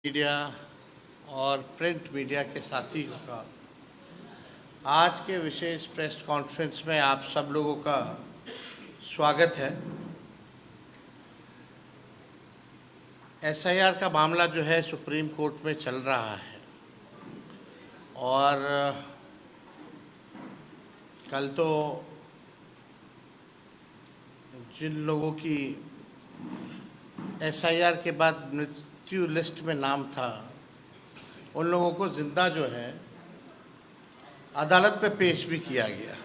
Media और print media के साथियों का आज के विशेष प्रेस कॉन्फ्रेंस में आप सब लोगों का स्वागत है। एसआईआर का मामला जो है सुप्रीम कोर्ट में चल रहा है और कल तो जिन लोगों की एसआईआर के बाद मृत्यु लिस्ट में नाम था उन लोगों को जिंदा जो है अदालत में पेश भी किया गया।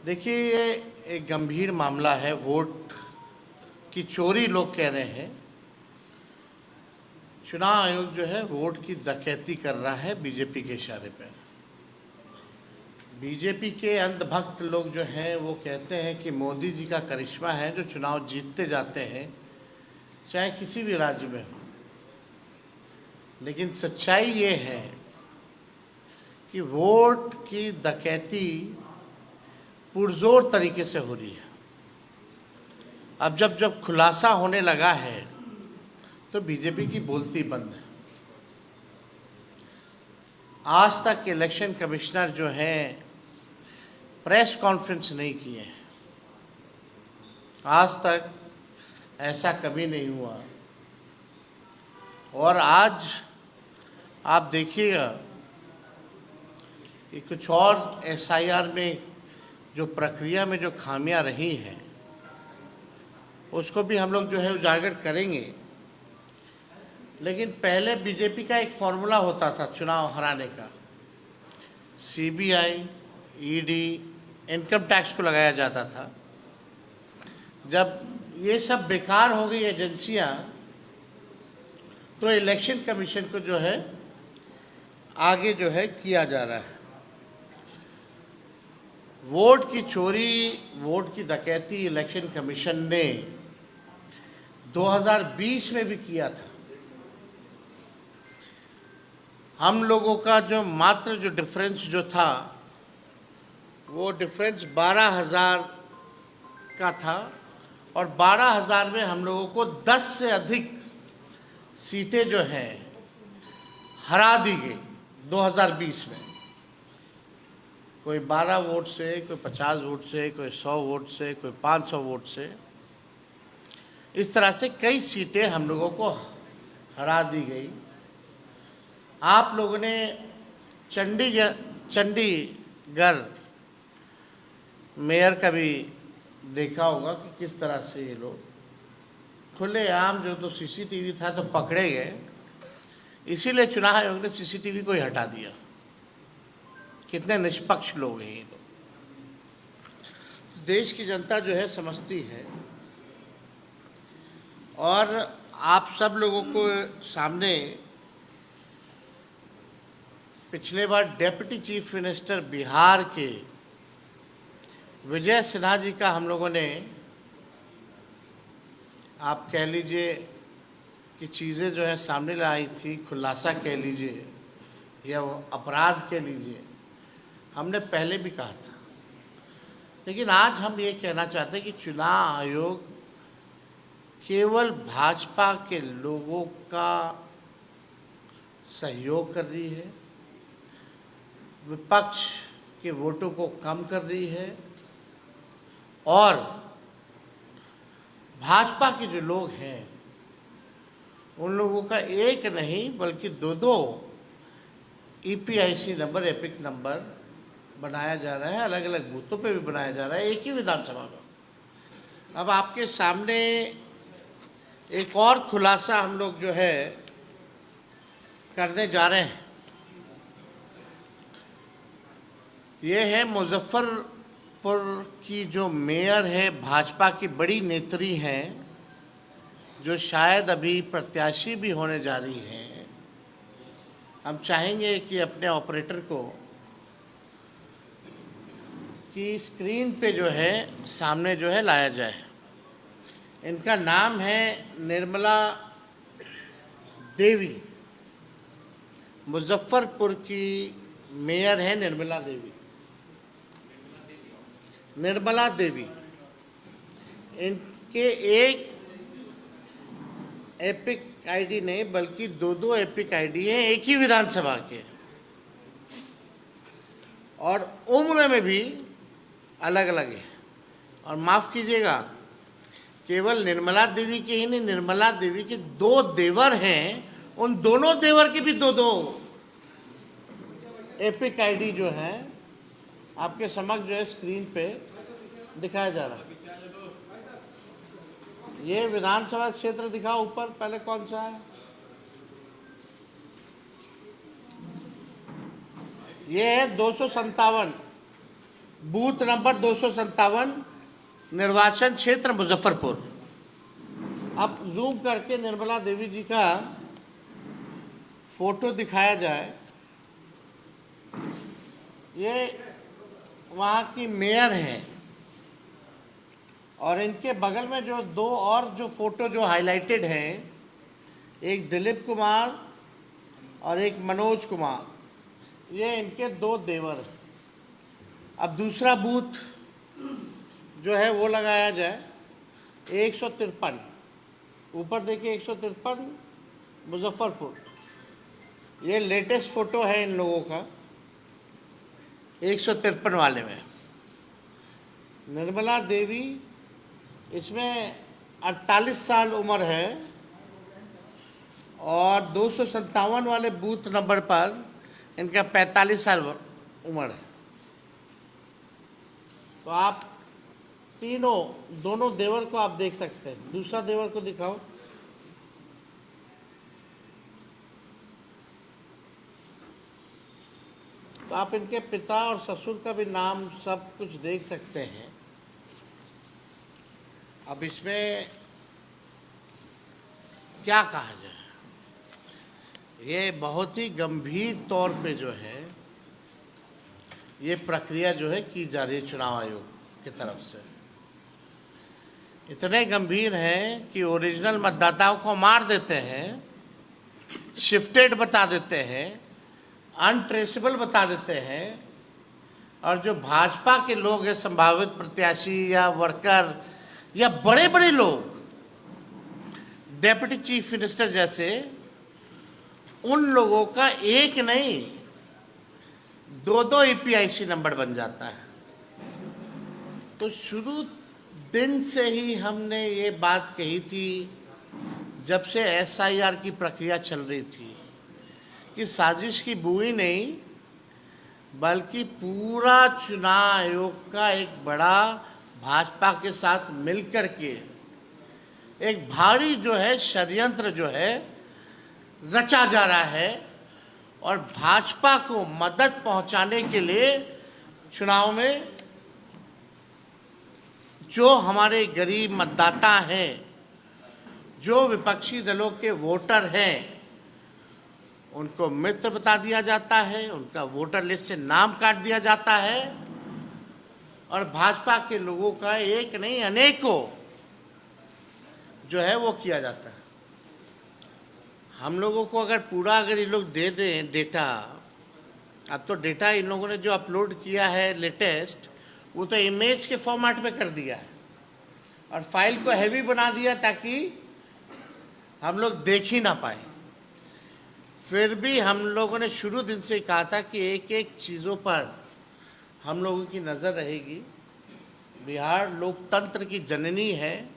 देखिए, ये एक गंभीर मामला है। वोट की चोरी लोग कह रहे हैं। चुनाव आयोग जो है वोट की डकैती कर रहा है बीजेपी के इशारे पर। बीजेपी के अंधभक्त लोग जो हैं वो कहते हैं कि मोदी जी का करिश्मा है जो चुनाव जीतते जाते हैं, चाहे किसी भी राज्य में हो। लेकिन सच्चाई ये है कि वोट की डकैती पुरजोर तरीके से हो रही है। अब जब खुलासा होने लगा है तो बीजेपी की बोलती बंद है। आज तक इलेक्शन कमिश्नर जो हैं प्रेस कॉन्फ्रेंस नहीं किए हैं। आज तक ऐसा कभी नहीं हुआ। और आज आप देखिएगा कि कुछ और एसआईआर में जो प्रक्रिया में जो खामियां रही हैं उसको भी हम लोग जो है उजागर करेंगे। लेकिन पहले बीजेपी का एक फॉर्मूला होता था चुनाव हराने का। सीबीआई, ईडी, इनकम टैक्स को लगाया जाता था। जब ये सब बेकार हो गई एजेंसियां तो इलेक्शन कमीशन को जो है आगे जो है किया जा रहा है। वोट की चोरी, वोट की डकैती इलेक्शन कमीशन ने 2020 में भी किया था। हम लोगों का जो मात्र जो डिफरेंस जो था वो डिफरेंस 12,000 का था और 12,000 में हम लोगों को 10 से अधिक सीटें जो हैं हरा दी गई 2020 में। कोई 12 वोट से, कोई 50 वोट से, कोई 100 वोट से, कोई 500 वोट से। इस तरह से कई सीटें हम लोगों को हरा दी गई। आप लोगों ने चंडीगढ़ मेयर का भी देखा होगा कि किस तरह से ये लोग खुलेआम, जो तो सीसीटीवी था तो पकड़े गए। इसीलिए चुनाव आयोग ने सीसीटीवी को ही हटा दिया। कितने निष्पक्ष लोग हैं ये लोग। देश की जनता जो है समझती है। और आप सब लोगों को सामने पिछले बार डेप्यूटी चीफ मिनिस्टर बिहार के विजय सिन्हा जी का हम लोगों ने, आप कह लीजिए कि चीज़ें जो है सामने लाई थी, खुलासा कह लीजिए या वो अपराध कह लीजिए, हमने पहले भी कहा था। लेकिन आज हम ये कहना चाहते हैं कि चुनाव आयोग केवल भाजपा के लोगों का सहयोग कर रही है, विपक्ष के वोटों को कम कर रही है और भाजपा के जो लोग हैं उन लोगों का एक नहीं बल्कि दो ईपीआईसी नंबर, एपिक नंबर बनाया जा रहा है। अलग अलग बूथों पे भी बनाया जा रहा है, एक ही विधानसभा में। अब आपके सामने एक और खुलासा हम लोग जो है करने जा रहे हैं। ये है मुजफ्फरपुर की जो मेयर है, भाजपा की बड़ी नेत्री हैं, जो शायद अभी प्रत्याशी भी होने जा रही हैं। हम चाहेंगे कि अपने ऑपरेटर को कि स्क्रीन पे जो है सामने जो है लाया जाए। इनका नाम है निर्मला देवी। मुजफ्फरपुर की मेयर है निर्मला देवी। निर्मला देवी इनके एक एपिक आईडी नहीं बल्कि दो दो एपिक आईडी हैं एक ही विधानसभा के, और उम्र में भी अलग अलग है। और माफ़ कीजिएगा, केवल निर्मला देवी के ही नहीं, निर्मला देवी के दो देवर हैं, उन दोनों देवर के भी दो दो एपिक आईडी जो है आपके समक्ष जो है स्क्रीन पे दिखाया जा रहा है। ये विधानसभा क्षेत्र दिखाओ ऊपर, पहले कौन सा है? ये है 257, बूथ नंबर 257, निर्वाचन क्षेत्र मुजफ्फरपुर। अब जूम करके निर्मला देवी जी का फोटो दिखाया जाए। ये वहाँ की मेयर हैं, और इनके बगल में जो दो और जो फोटो जो हाईलाइटेड हैं, एक दिलीप कुमार और एक मनोज कुमार, ये इनके दो देवर हैं। अब दूसरा बूथ जो है वो लगाया जाए, 153, ऊपर देखिए 153 मुजफ्फरपुर। ये लेटेस्ट फोटो है इन लोगों का 153 वाले में। निर्मला देवी, इसमें 48 साल उम्र है, और 257 वाले बूथ नंबर पर इनका 45 साल उम्र है। तो आप दोनों देवर को आप देख सकते हैं। दूसरा देवर को दिखाओ। तो आप इनके पिता और ससुर का भी नाम सब कुछ देख सकते हैं। अब इसमें क्या कहा जाए, ये बहुत ही गंभीर तौर पे जो है ये प्रक्रिया जो है की जा रही है चुनाव आयोग की तरफ से। इतने गंभीर है कि ओरिजिनल मतदाताओं को मार देते हैं, शिफ्टेड बता देते हैं, अनट्रेसेबल बता देते हैं, और जो भाजपा के लोग हैं, संभावित प्रत्याशी या वर्कर या बड़े बड़े लोग, डेप्यूटी चीफ मिनिस्टर जैसे, उन लोगों का एक नहीं दो दो ईपीआईसी नंबर बन जाता है। तो शुरू दिन से ही हमने ये बात कही थी, जब से एसआईआर की प्रक्रिया चल रही थी, कि साजिश की बुई नहीं बल्कि पूरा चुनाव आयोग का एक बड़ा भाजपा के साथ मिलकर के एक भारी जो है षड्यंत्र जो है रचा जा रहा है, और भाजपा को मदद पहुंचाने के लिए चुनाव में जो हमारे गरीब मतदाता हैं, जो विपक्षी दलों के वोटर हैं, उनको मित्र बता दिया जाता है, उनका वोटर लिस्ट से नाम काट दिया जाता है, और भाजपा के लोगों का एक नहीं अनेकों जो है वो किया जाता है। हम लोगों को अगर ये लोग दे दें डेटा, अब तो डेटा इन लोगों ने जो अपलोड किया है लेटेस्ट, वो तो इमेज के फॉर्मेट में कर दिया है, और फाइल को हैवी बना दिया ताकि हम लोग देख ही ना पाए। फिर भी हम लोगों ने शुरू दिन से कहा था कि एक एक चीज़ों पर हम लोगों की नज़र रहेगी। बिहार लोकतंत्र की जननी है,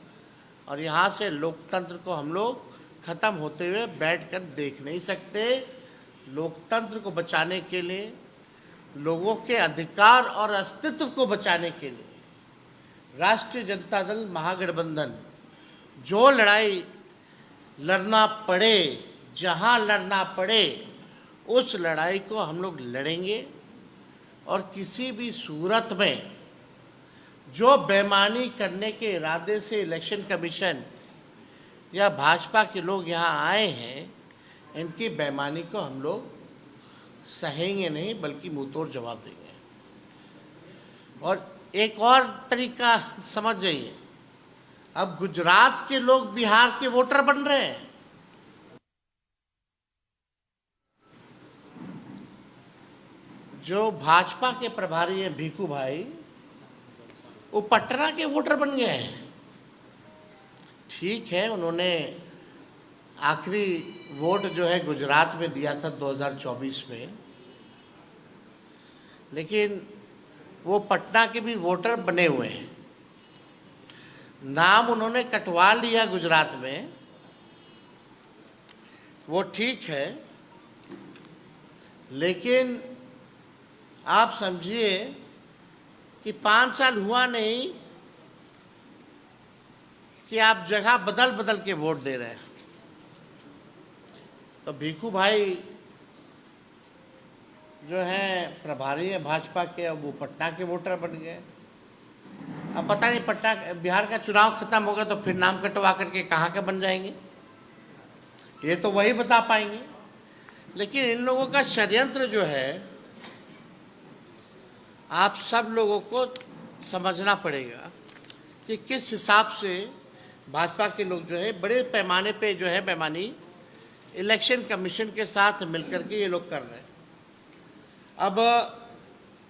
और यहाँ से लोकतंत्र को हम लोग ख़त्म होते हुए बैठकर देख नहीं सकते। लोकतंत्र को बचाने के लिए, लोगों के अधिकार और अस्तित्व को बचाने के लिए राष्ट्रीय जनता दल महागठबंधन जो लड़ाई लड़ना पड़े, जहाँ लड़ना पड़े, उस लड़ाई को हम लोग लड़ेंगे। और किसी भी सूरत में जो बेईमानी करने के इरादे से इलेक्शन कमीशन या भाजपा के लोग यहाँ आए हैं, इनकी बेईमानी को हम लोग सहेंगे नहीं बल्कि मुंहतोड़ जवाब देंगे। और एक और तरीका समझ जाइए, अब गुजरात के लोग बिहार के वोटर बन रहे हैं। जो भाजपा के प्रभारी हैं भीखू भाई, वो पटना के वोटर बन गए हैं। ठीक है, उन्होंने आखिरी वोट जो है गुजरात में दिया था 2024 में, लेकिन वो पटना के भी वोटर बने हुए हैं। नाम उन्होंने कटवा लिया गुजरात में, वो ठीक है, लेकिन आप समझिए कि 5 साल हुआ नहीं कि आप जगह बदल बदल के वोट दे रहे हैं। तो भिखू भाई जो हैं प्रभारी हैं भाजपा के, अब वो पटना के वोटर बन गए। अब पता नहीं पटना बिहार का चुनाव खत्म होगा तो फिर नाम कटवा करके कहाँ के बन जाएंगे, ये तो वही बता पाएंगे। लेकिन इन लोगों का षड्यंत्र जो है आप सब लोगों को समझना पड़ेगा कि किस हिसाब से भाजपा के लोग जो है बड़े पैमाने पे जो है बेईमानी इलेक्शन कमीशन के साथ मिलकर के ये लोग कर रहे हैं। अब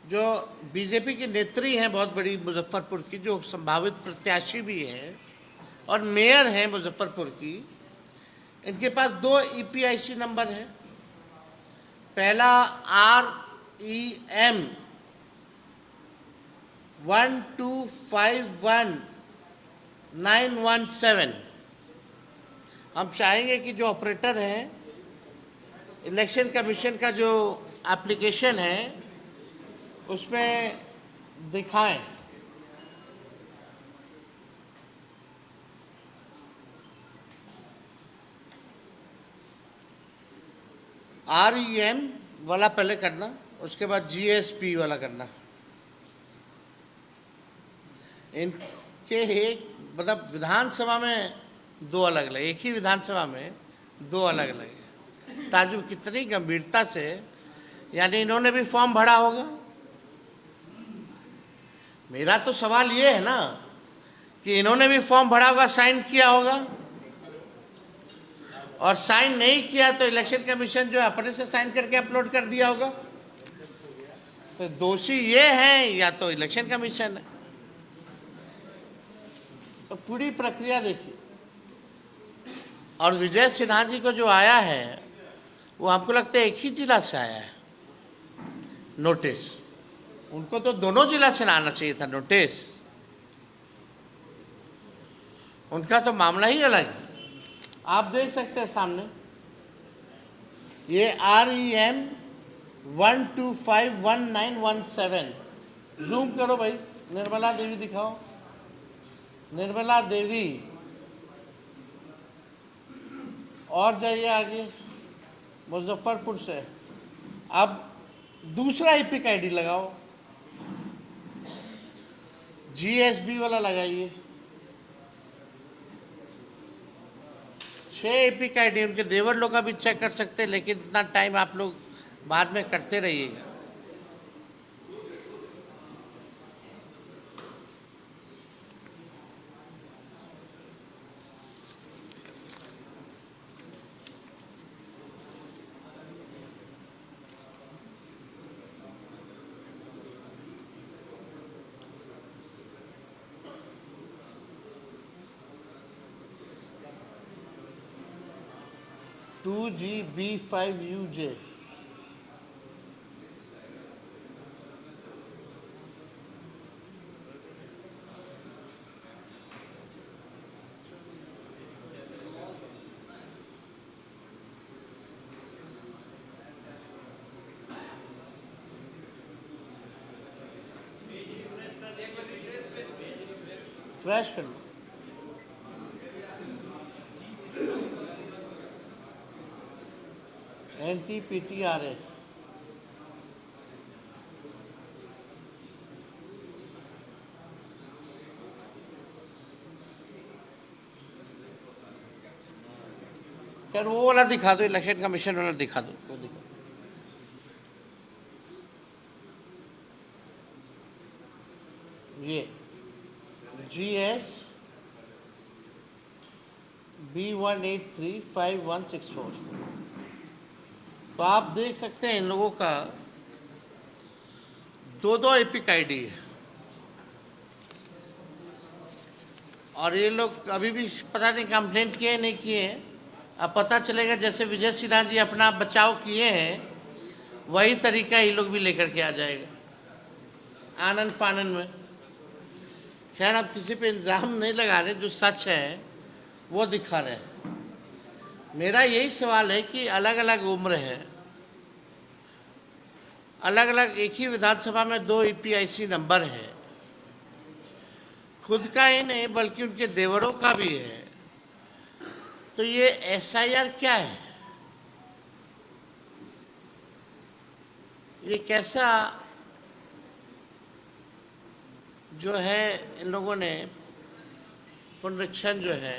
जो बीजेपी की नेत्री हैं बहुत बड़ी मुजफ्फरपुर की, जो संभावित प्रत्याशी भी हैं और मेयर हैं मुजफ्फरपुर की, इनके पास 2 ईपीआईसी नंबर है। पहला REM 1251917। हम चाहेंगे कि जो ऑपरेटर हैं इलेक्शन कमीशन का जो एप्लीकेशन है उसमें दिखाएं। REM वाला पहले करना, उसके बाद GSP वाला करना। इनके एक मतलब विधानसभा में 2 अलग अलग, एक ही विधानसभा में 2 अलग अलग है। ताजुब कितनी गंभीरता से, यानी इन्होंने भी फॉर्म भरा होगा। मेरा तो सवाल ये है ना कि इन्होंने भी फॉर्म भरा होगा, साइन किया होगा, और साइन नहीं किया तो इलेक्शन कमीशन जो अपने से साइन करके अपलोड कर दिया होगा। तो दोषी ये हैं या तो इलेक्शन कमीशन है। तो पूरी प्रक्रिया देखिए। और विजय सिन्हा जी को जो आया है वो हमको लगता है एक ही जिला से आया है नोटिस। उनको तो दोनों जिला से आना चाहिए था नोटिस, उनका तो मामला ही अलग है। आप देख सकते हैं सामने ये REM 1251917। जूम करो भाई, निर्मला देवी दिखाओ, निर्मला देवी, और जाइए आगे मुजफ्फरपुर से। अब दूसरा EPIC ID लगाओ, GSB वाला लगाइए। 6 EPIC ID, उनके देवर लोग का भी चेक कर सकते हैं, लेकिन इतना टाइम आप लोग बाद में करते रहिएगा। To GB5UJ। फ्रेश कर लो। NTPTRS। खैर वो वाला दिखा दो, इलेक्शन कमीशन वाला दिखा दो, वो दिखा। ये GS B1835164। तो आप देख सकते हैं इन लोगों का 2 EPIC ID है, और ये लोग अभी भी पता नहीं कंप्लेंट किए नहीं किए, अब पता चलेगा जैसे विजय सिन्हा जी अपना बचाव किए हैं, वही तरीका ये लोग भी लेकर के आ जाएगा आनंद फानन में। खैर, अब किसी पे इल्ज़ाम नहीं लगा रहे, जो सच है वो दिखा रहे हैं। मेरा यही सवाल है कि अलग अलग उम्र है, अलग अलग एक ही विधानसभा में 2 EPIC नंबर है, खुद का ही नहीं बल्कि उनके देवरों का भी है, तो ये SIR क्या है? ये कैसा जो है इन लोगों ने पुनरीक्षण जो है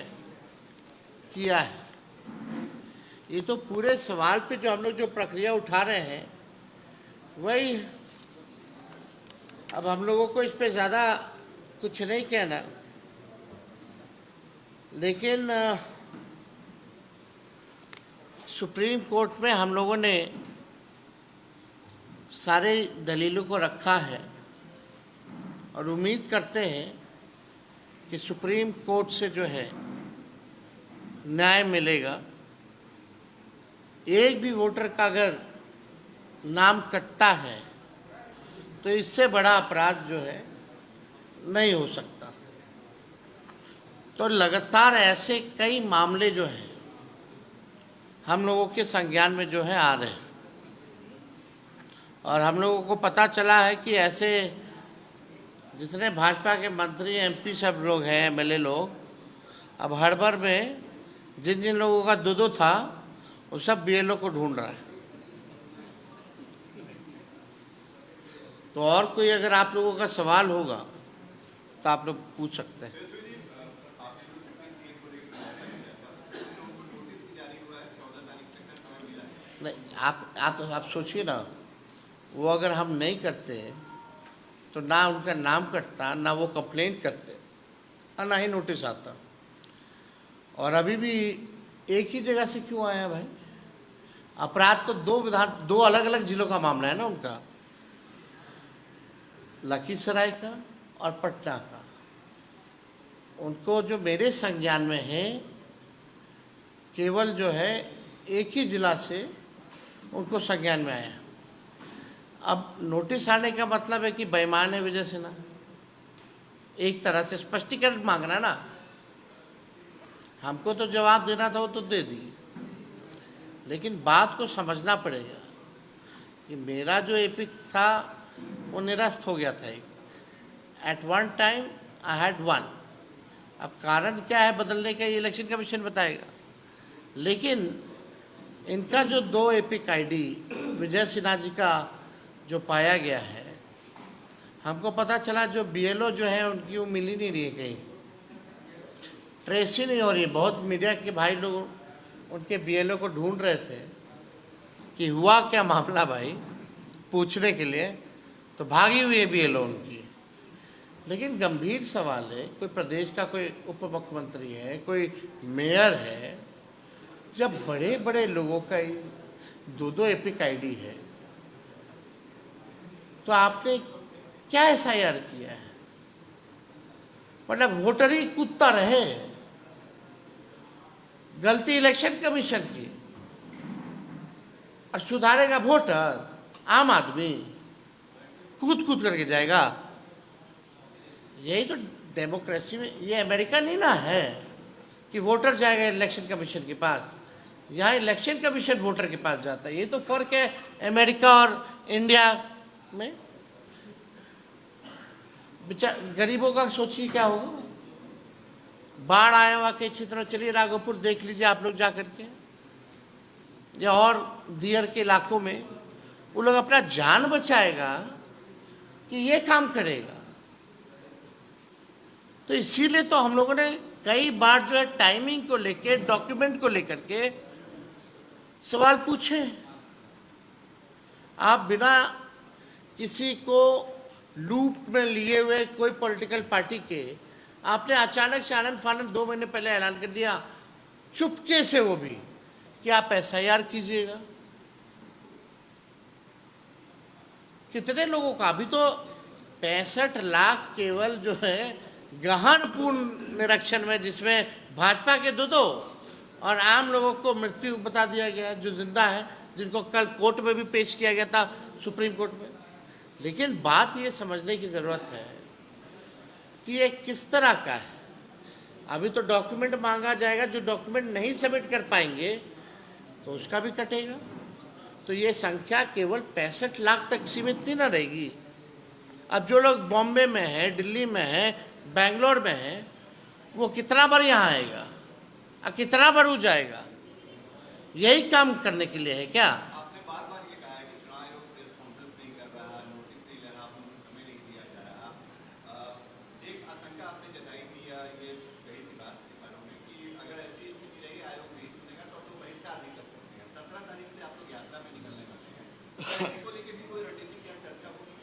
किया है? ये तो पूरे सवाल पे जो हम लोग जो प्रक्रिया उठा रहे हैं वही। अब हम लोगों को इस पे ज़्यादा कुछ नहीं कहना, लेकिन सुप्रीम कोर्ट में हम लोगों ने सारे दलीलों को रखा है और उम्मीद करते हैं कि सुप्रीम कोर्ट से जो है न्याय मिलेगा। एक भी वोटर का अगर नाम कटता है तो इससे बड़ा अपराध जो है नहीं हो सकता। तो लगातार ऐसे कई मामले जो हैं हम लोगों के संज्ञान में जो है आ रहे हैं, और हम लोगों को पता चला है कि ऐसे जितने भाजपा के मंत्री MP सब लोग हैं, MLA लोग, अब हड़बड़ में जिन जिन लोगों का दो था वो सब BLO को ढूंढ रहा है। तो और कोई अगर आप लोगों का सवाल होगा तो आप लोग पूछ सकते हैं। नहीं, आप सोचिए ना, वो अगर हम नहीं करते तो ना उनका नाम कटता, ना वो कंप्लेंट करते, और ना ही नोटिस आता। और अभी भी एक ही जगह से क्यों आया भाई? अपराध तो दो अलग अलग जिलों का मामला है ना उनका, लखीसराय का और पटना का। उनको जो मेरे संज्ञान में है, केवल जो है एक ही जिला से उनको संज्ञान में आया। अब नोटिस आने का मतलब है कि बेईमान है विजय सिन्हा, एक तरह से स्पष्टीकरण मांगना ना। हमको तो जवाब देना था, वो तो दे दी, लेकिन बात को समझना पड़ेगा कि मेरा जो एपिक था वो निरस्त हो गया था। At one time I had one. अब कारण क्या है बदलने का, ये इलेक्शन कमीशन बताएगा। लेकिन इनका जो 2 एपिक ID विजय सिन्हा जी का जो पाया गया है, हमको पता चला जो BLO जो है उनकी वो मिल ही नहीं रही है, कहीं ट्रेस ही नहीं हो रही है। बहुत मीडिया के भाई लोग उनके BLO को ढूंढ रहे थे कि हुआ क्या मामला भाई, पूछने के लिए, तो भागी हुई है BLO उनकी। लेकिन गंभीर सवाल है, कोई प्रदेश का कोई उप मुख्यमंत्री है, कोई मेयर है, जब बड़े बड़े लोगों का 2 एपिक ID है, तो आपने क्या SIR किया है? मतलब वोटर ही कूदता रहे। गलती इलेक्शन कमीशन की, और सुधारेगा वोटर, आम आदमी कूद कूद करके जाएगा। यही तो डेमोक्रेसी में, ये अमेरिका नहीं ना है कि वोटर जाएगा इलेक्शन कमीशन के पास। यहाँ इलेक्शन कमीशन वोटर के पास जाता है। ये तो फर्क है अमेरिका और इंडिया में। गरीबों का सोचिए क्या होगा। बाढ़ आया हुआ के क्षेत्र में, चलिए राघोपुर देख लीजिए आप लोग जा करके, या और दियर के इलाकों में, वो लोग अपना जान बचाएगा कि ये काम करेगा। तो इसीलिए तो हम लोगों ने कई बार जो है टाइमिंग को लेके, डॉक्यूमेंट को लेकर के सवाल पूछे। आप बिना किसी को लूप में लिए हुए कोई पॉलिटिकल पार्टी के, आपने अचानक से आनंद फानंद 2 महीने पहले ऐलान कर दिया, चुपके से, वो भी कि आप SIR कीजिएगा। कितने लोगों का? अभी तो 65 लाख केवल जो है गहन पूर्ण निरीक्षण में, जिसमें भाजपा के 2 और आम लोगों को मृत्यु बता दिया गया, जो जिंदा है, जिनको कल कोर्ट में भी पेश किया गया था, सुप्रीम कोर्ट में। लेकिन बात ये समझने की ज़रूरत है कि ये किस तरह का है। अभी तो डॉक्यूमेंट मांगा जाएगा, जो डॉक्यूमेंट नहीं सबमिट कर पाएंगे तो उसका भी कटेगा। तो ये संख्या केवल 65 लाख तक सीमित नहीं ना रहेगी। अब जो लोग बॉम्बे में है, दिल्ली में है, बेंगलोर में है, वो कितना बार यहाँ आएगा और कितना बार वो जाएगा? यही काम करने के लिए है क्या? आपने बार बार ये कहा है कि चुनाव आयोग प्रेस कॉन्फ्रेंस नहीं कर रहा, नोटिस नहीं ले रहा, आप लोगों को समय नहीं दिया जा रहा। एक आशंका आपने जताई थी या ये कही थी बात किसानों में कि अगर ऐसी स्थिति रही आयोग नहीं सुनेगा तो आप लोग बहिष्कार नहीं कर सकते हैं। 17 तारीख से आप लोग यात्रा में निकलने वाले हैं, इसको लेकर भी कोई रणनीति क्या चर्चा होगी?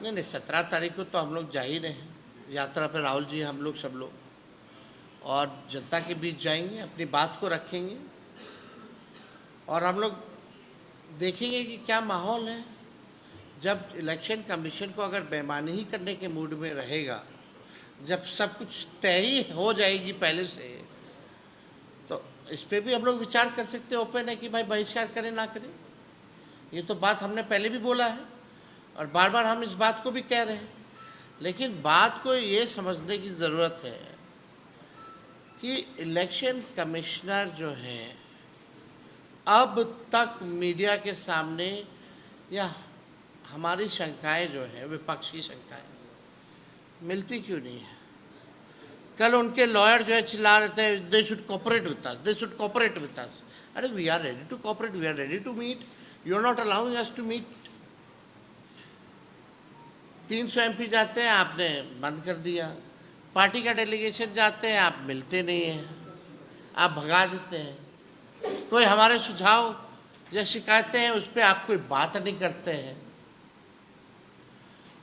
नहीं, 17 तारीख को तो हम लोग जा ही रहे हैं यात्रा पर। राहुल जी, हम लोग सब लोग और जनता के बीच जाएंगे, अपनी बात को रखेंगे और हम लोग देखेंगे कि क्या माहौल है। जब इलेक्शन कमीशन को अगर बेईमानी ही करने के मूड में रहेगा, जब सब कुछ तय ही हो जाएगी पहले से, तो इस पर भी हम लोग विचार कर सकते हैं। ओपन है कि भाई बहिष्कार करें ना करें। ये तो बात हमने पहले भी बोला है और बार बार हम इस बात को भी कह रहे हैं। लेकिन बात को ये समझने की ज़रूरत है कि इलेक्शन कमिश्नर जो हैं, अब तक मीडिया के सामने या हमारी शंकाएं जो हैं, विपक्षी शंकाएं, मिलती क्यों नहीं है? कल उनके लॉयर जो है चिल्ला रहे थे, they should cooperate with us, they should cooperate with us. अरे we are ready to cooperate, we are ready to meet, you are not allowing us to meet. 300 MP जाते हैं, आपने बंद कर दिया। पार्टी का डेलीगेशन जाते हैं, आप मिलते नहीं हैं, आप भगा देते हैं। कोई हमारे सुझाव या शिकायतें हैं उस पर आप कोई बात नहीं करते हैं।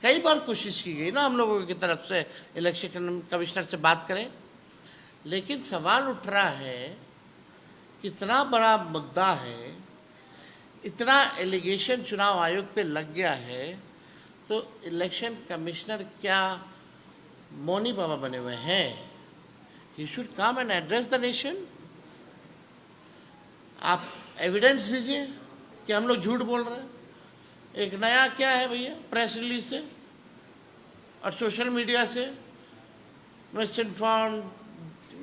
कई बार कोशिश की गई ना हम लोगों की तरफ से इलेक्शन कमिश्नर से बात करें, लेकिन सवाल उठ रहा है, कितना बड़ा मुद्दा है, इतना एलिगेशन चुनाव आयोग पे लग गया है, तो इलेक्शन कमिश्नर क्या मौनी बाबा बने हुए हैं? He should come and address the nation. आप एविडेंस दीजिए कि हम लोग झूठ बोल रहे हैं। एक नया क्या है भैया, प्रेस रिलीज से और सोशल मीडिया से मिस इन्फॉर्म,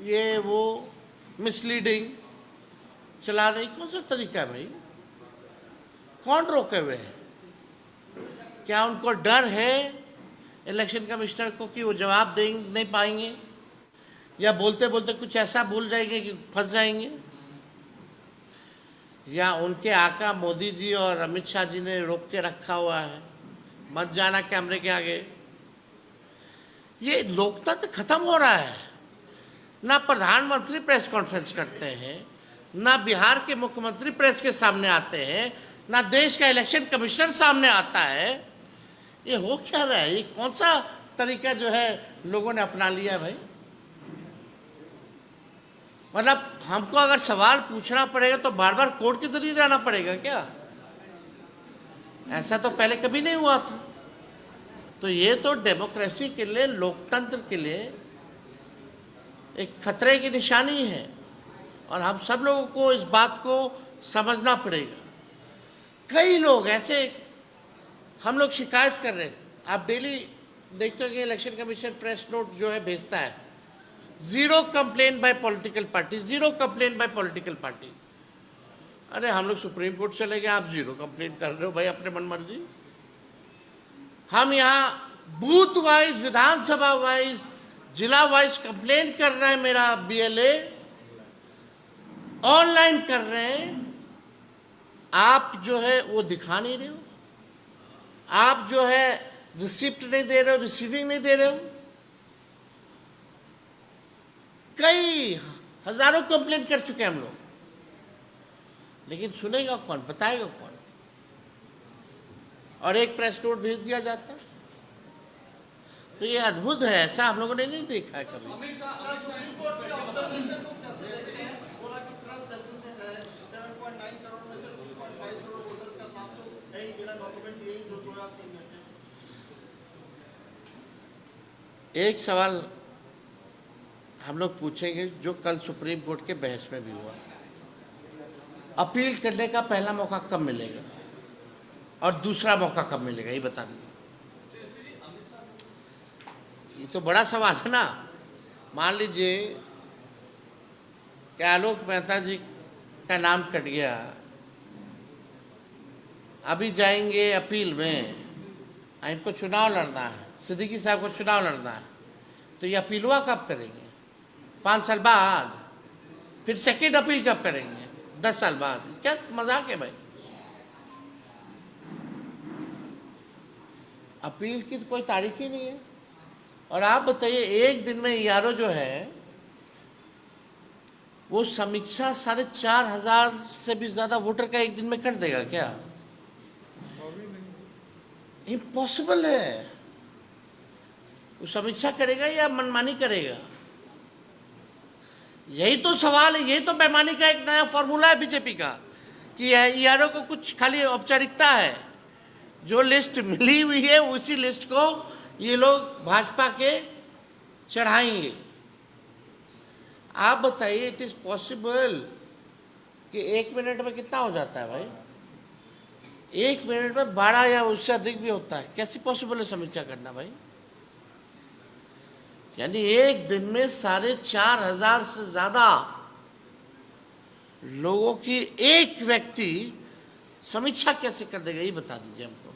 ये वो मिसलीडिंग चला रही, कौन सा तरीका है भाई? कौन रोके हुए हैं? क्या उनको डर है इलेक्शन कमिश्नर को कि वो जवाब दे नहीं पाएंगे, या बोलते बोलते कुछ ऐसा भूल जाएंगे कि फंस जाएंगे, या उनके आका मोदी जी और अमित शाह जी ने रोक के रखा हुआ है, मत जाना कैमरे के आगे? ये लोकतंत्र खत्म हो रहा है। ना प्रधानमंत्री प्रेस कॉन्फ्रेंस करते हैं, ना बिहार के मुख्यमंत्री प्रेस के सामने आते हैं, ना देश का इलेक्शन कमिश्नर सामने आता है। ये हो क्या रहा है? ये कौन सा तरीका जो है लोगों ने अपना लिया है भाई? मतलब हमको अगर सवाल पूछना पड़ेगा तो बार बार कोर्ट के जरिए जाना पड़ेगा क्या? ऐसा तो पहले कभी नहीं हुआ था। तो ये तो डेमोक्रेसी के लिए, लोकतंत्र के लिए एक खतरे की निशानी है और हम सब लोगों को इस बात को समझना पड़ेगा। कई लोग ऐसे, हम लोग शिकायत कर रहे हैं, आप डेली देखते हो कि इलेक्शन कमीशन प्रेस नोट जो है भेजता है, 0 complain bye political party, 0 complain bye political party. अरे हम लोग सुप्रीम कोर्ट चले गए, आप 0 कंप्लेन कर रहे हो भाई अपने मन मर्जी। हम यहाँ बूथ वाइज, विधानसभा वाइज, जिला वाइज कंप्लेन कर रहे हैं, मेरा BLA ऑनलाइन कर रहे हैं, आप जो है वो दिखा नहीं रहे हो, आप जो है रिसिप्ट नहीं दे रहे हो, रिसीविंग नहीं दे रहे हो। कई हजारों कंप्लेन कर चुके हैं हम लोग, लेकिन सुनेगा कौन, बताएगा कौन? और एक प्रेस नोट भेज दिया जाता है। तो ये अद्भुत है, ऐसा हम लोगों ने नहीं देखा है कभी। एक सवाल हम लोग पूछेंगे जो कल सुप्रीम कोर्ट के बहस में भी हुआ, अपील करने का पहला मौका कब मिलेगा और दूसरा मौका कब मिलेगा, ये बता दीजिए। ये तो बड़ा सवाल है ना। मान लीजिए कि आलोक मेहता जी का नाम कट गया, अभी जाएंगे अपील में, इनको चुनाव लड़ना है, सिद्दीकी साहब को चुनाव लड़ना है, तो ये अपीलवा कब करेंगे? 5 साल बाद। फिर सेकेंड अपील कब करेंगे? 10 साल बाद। क्या मजाक है भाई? अपील की तो कोई तारीख ही नहीं है। और आप बताइए, एक दिन में यारो जो है वो समीक्षा 4,500 से भी ज्यादा वोटर का एक दिन में कर देगा क्या? इम्पॉसिबल है। वो समीक्षा करेगा या मनमानी करेगा? यही तो सवाल है, यही तो बेईमानी का एक नया फॉर्मूला है बीजेपी का कि यारों को कुछ खाली औपचारिकता है, जो लिस्ट मिली हुई है उसी लिस्ट को ये लोग भाजपा के चढ़ाएंगे। आप बताइए, इट इज पॉसिबल कि 1 मिनट में कितना हो जाता है भाई? 1 मिनट में 12 या उससे अधिक भी होता है। कैसी पॉसिबल है समीक्षा करना भाई? यानी एक दिन में 4,500 से ज्यादा लोगों की एक व्यक्ति समीक्षा कैसे कर देगा, ये बता दीजिए हमको।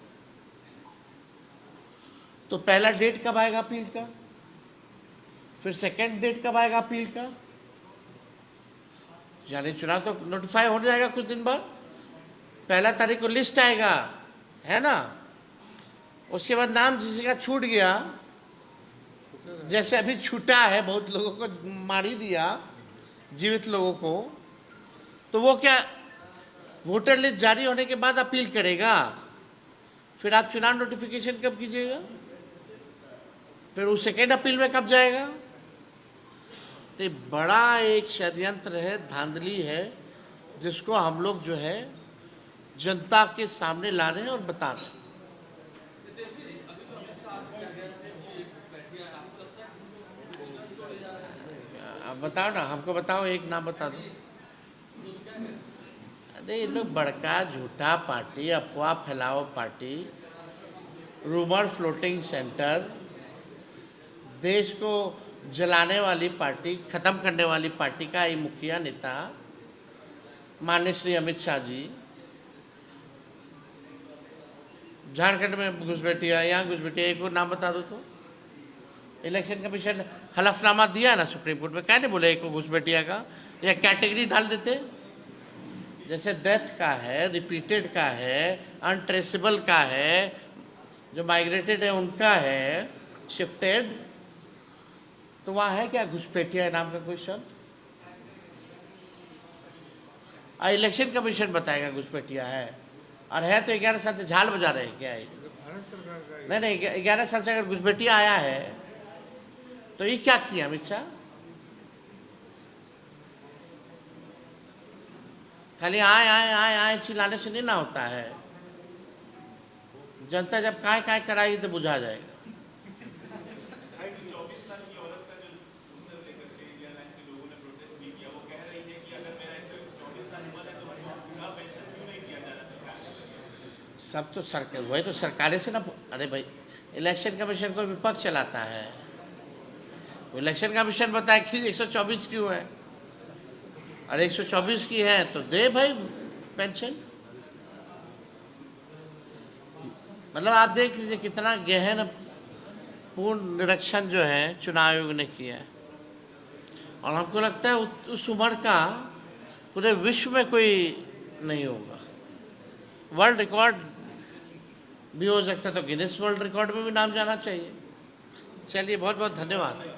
तो पहला डेट कब आएगा अपील का? फिर सेकंड डेट कब आएगा अपील का? यानी चुनाव तो नोटिफाई हो जाएगा कुछ दिन बाद। 1 तारीख को लिस्ट आएगा, है ना? उसके बाद नाम किसी का छूट गया, जैसे अभी छूटा है, बहुत लोगों को मार ही दिया, जीवित लोगों को, तो वो क्या वोटर लिस्ट जारी होने के बाद अपील करेगा? फिर आप चुनाव नोटिफिकेशन कब कीजिएगा? फिर वो सेकेंड अपील में कब जाएगा? तो बड़ा एक षड्यंत्र है, धांधली है, जिसको हम लोग जो है जनता के सामने ला रहे हैं और बता रहे हैं। अब बताओ ना, हमको बताओ, एक नाम बता दो। अरे ये लोग बड़का झूठा पार्टी, अफवाह फैलाओ पार्टी, रूमर फ्लोटिंग सेंटर, देश को जलाने वाली पार्टी, खत्म करने वाली पार्टी का ये मुखिया नेता माननीय श्री अमित शाह जी झारखंड में घुसपैठिया, यहाँ घुसपैठिया, एक और नाम बता दो तो। इलेक्शन कमीशन हलफनामा दिया ना सुप्रीम कोर्ट में, क्या नहीं बोले एक घुसपैठिया का? या कैटेगरी डाल देते, जैसे डेथ का है, रिपीटेड का है, अनट्रेसेबल का है, जो माइग्रेटेड है उनका है, शिफ्टेड, तो वहाँ है क्या घुसपैठिया नाम का कोई शब्द? इलेक्शन कमीशन बताएगा घुसपैठिया है, और है तो 11 साल से झाल बजा रहे हैं क्या है? भारत सरकार का नहीं नहीं, 11 साल से अगर घुसपैठिया आया है तो ये क्या किया अमित शाह? खाली आए आए आए आए चिल्लाने से नहीं ना होता है। जनता जब काय काय कराएगी तो बुझा जाएगा। सब तो सरकार, वही तो सरकारें से ना। अरे भाई, इलेक्शन कमीशन को विपक्ष चलाता है, इलेक्शन कमीशन बताए कि 124 क्यों है, अरे 124 की है तो दे भाई पेंशन। मतलब आप देख लीजिए कितना गहन पूर्ण निरीक्षण जो है चुनाव आयोग ने किया है। और हमको लगता है उस उम्र का पूरे विश्व में कोई नहीं होगा। वर्ल्ड रिकॉर्ड भी हो सकता है, तो गिनेस वर्ल्ड रिकॉर्ड में भी नाम जाना चाहिए। चलिए, बहुत बहुत धन्यवाद।